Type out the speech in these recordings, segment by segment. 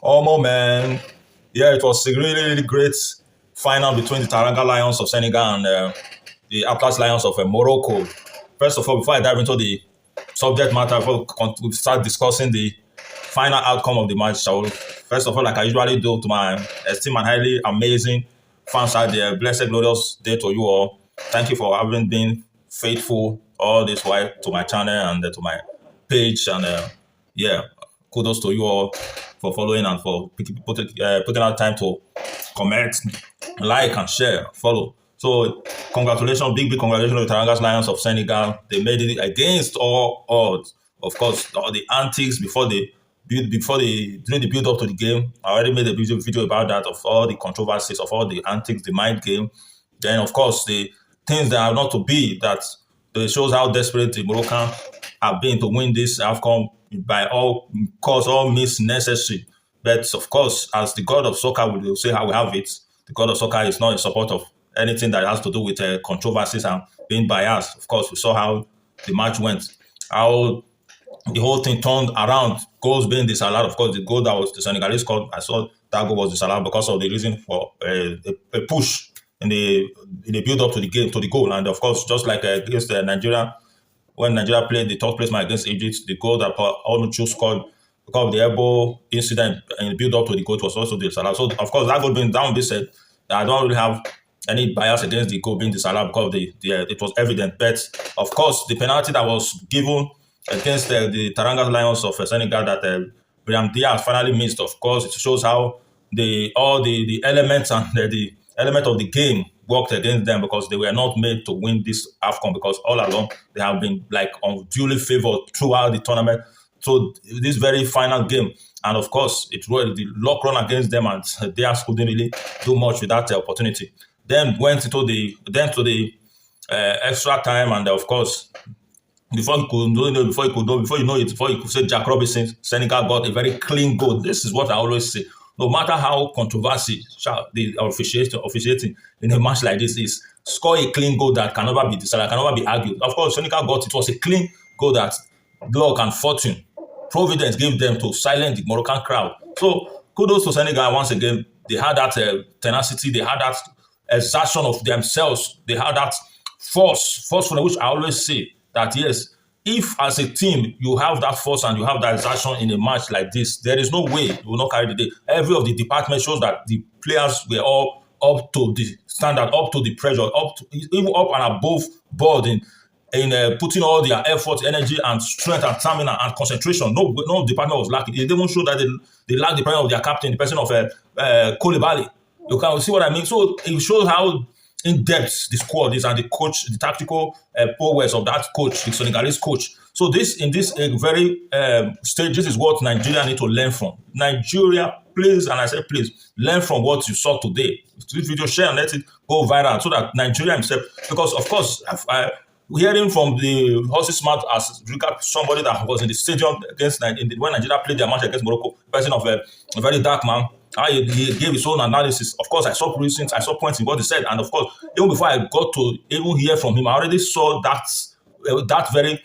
Oh man, yeah, it was a really, really great final between the Taranga Lions of Senegal and the Atlas Lions of Morocco. First of all, before I dive into the subject matter, before we start discussing the final outcome of the match, I will, first of all, like I usually do to my esteemed and highly amazing fans out there, blessed, glorious day to you all. Thank you for having been faithful all this while to my channel and to my page. And yeah, kudos to you all for following and for putting out time to comment, like, and share, follow. So, congratulations, big congratulations to the Tarangas Lions of Senegal. They made it against all odds. Of course, all the antics during the build up to the game. I already made a video about that, of all the controversies, of all the antics, the mind game. Then, of course, the things that are not to be, that shows how desperate the Moroccan have been to win this outcome by all costs, all means necessary. But of course, as the God of soccer will say how we have it, the God of soccer is not in support of anything that has to do with controversies and being biased. Of course, we saw how the match went, how the whole thing turned around, goals being disallowed. Of course, the goal that was the Senegalese scored, I saw that goal was disallowed because of the reason for a push in the build up to the game, to the goal. And of course, just like against Nigeria, when Nigeria played the third place match against Egypt, the goal that Onuchu scored because of the elbow incident in the build up to the goal was also disallowed. So of course, that goal being down, be said, I don't really have any bias against the goal being disallowed because it was evident. But of course, the penalty that was given against the Taranga Lions of Senegal that Brian Diaz finally missed. Of course, it shows how all the elements and the element of the game worked against them, because they were not made to win this AFCON, because all along they have been like unduly favored throughout the tournament. So this very final game, and of course it was the luck run against them, and Diaz couldn't really do much with that opportunity. Then went into the extra time, and of course, before you could say Jack Robinson, Senegal got a very clean goal. This is what I always say. No matter how controversial the officiating in a match like this is, score a clean goal that can never be decided, can never be argued. Of course, Senegal got it. Was a clean goal that luck and fortune, Providence gave them to silence the Moroccan crowd. So kudos to Senegal once again. They had that tenacity. They had that exertion of themselves. They had that forceful, which I always say that yes, if as a team you have that force and you have that exertion in a match like this, there is no way you will not carry the day. Every of the department shows that the players were all up to the standard, up to the pressure, even up and above board in putting all their effort, energy, and strength, and stamina, and concentration. No department was lacking. It even showed that they lacked the presence of their captain, the person of Koulibaly. You can see what I mean. So it shows how in depth the squad is, and the coach, the tactical prowess of that coach, the Senegalese coach. So in this very stage, this is what Nigeria need to learn from. Nigeria, please, and I say please, learn from what you saw today. This video, share and let it go viral so that Nigeria himself, because of course, hearing from the horse's mouth as regard somebody that was in the stadium against when Nigeria played their match against Morocco, person of a very dark man, how he gave his own analysis. Of course, I saw reasons, I saw points in what he said, and of course, even before I got to even hear from him, I already saw that very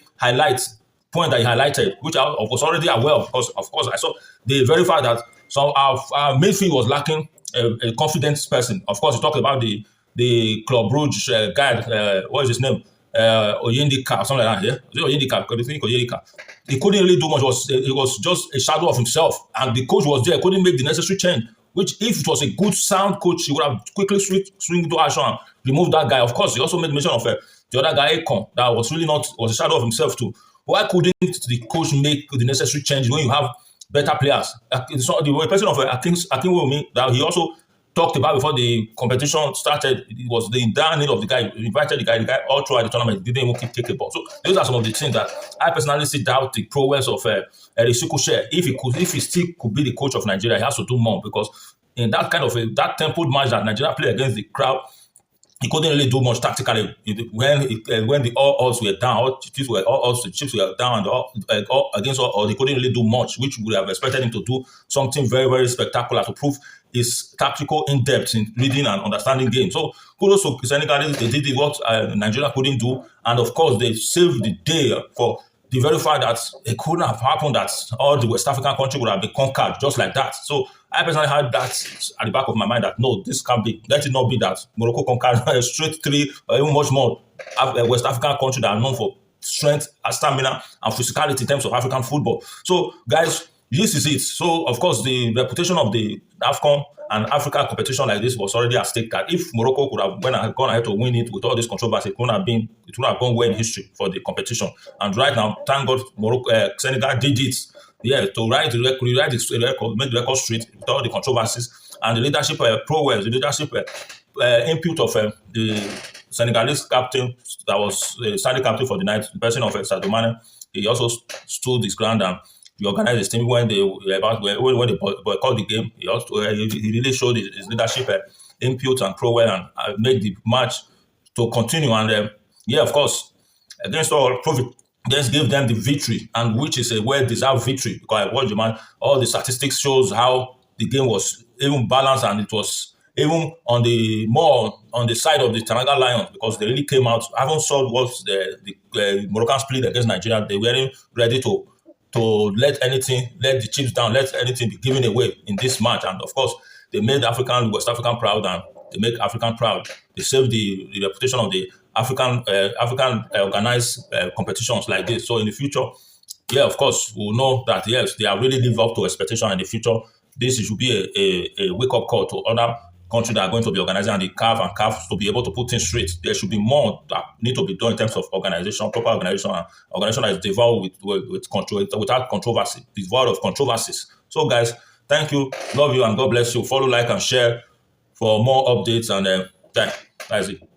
point that he highlighted, which I was already aware of. Because of course, I saw they verified that some our midfield was lacking a confident person. Of course, he talked about the Club Brugge guy. What is his name? Oyindika, something like that. Yeah, is it Oyindika? Because think Oyindika. He couldn't really do much. It was just a shadow of himself, and the coach was there. Couldn't make the necessary change. Which, if it was a good, sound coach, he would have quickly swing into action and remove that guy. Of course, he also made mention of the other guy, Ekon, that was really was a shadow of himself too. Why couldn't the coach make the necessary change when you have better players? The person of Akinwumi that he also talked about before the competition started, it was the dire need of the guy. He invited the guy all throughout the tournament. He didn't even take a ball. So those are some of the things that I personally see doubt the prowess of Erisikushe. If he still could be the coach of Nigeria, he has to do more, because in that kind of that templed match that Nigeria played against the crowd, he couldn't really do much tactically when the all odds were down, the chips were down, and all against all, he couldn't really do much, which would have expected him to do something very, very spectacular to prove his tactical in-depth in reading and understanding games. So kudos to Senegal, they did what Nigeria couldn't do, and of course they saved the day for the very fact that it couldn't have happened that all the West African countries would have been conquered just like that. So I personally had that at the back of my mind that no, this can't be. Let it not be that Morocco conquered a straight three or even much more West African countries that are known for strength, stamina, and physicality in terms of African football. So, guys, this is it. So, of course, the reputation of the AFCON and Africa competition like this was already at stake. That if Morocco could have gone ahead to win it with all this controversy, it would have gone well in history for the competition. And right now, thank God, Senegal did it. Yeah, to rewrite the record, make the record straight with all the controversies and the leadership prowess, the leadership input of the Senegalese captain that was the standing captain for the night, the person of Sadio Mane. He also stood his ground and he organized his team when they boycott the game. He also he really showed his leadership input and prowess and made the match to continue. And yeah, of course, against all just give them the victory, and which is a well-deserved victory because I watched the match. All the statistics shows how the game was even balanced, and it was even on the side of the Senegal Lions because they really came out. I haven't saw what the Moroccans played against Nigeria. They weren't ready to let the chips down, let anything be given away in this match. And of course, they made West African proud, and they make African proud. They saved the reputation of the African organized competitions like this. So in the future, yeah, of course, we'll know that yes, they have really lived up to expectation in the future. This should be a wake-up call to other countries that are going to be organizing and the CAF to be able to put things straight. There should be more that need to be done in terms of organization, proper organization, and organization that is devoid with control, without controversy, devoid of controversies. So guys, thank you, love you, and God bless you. Follow, like, and share for more updates, and that's it.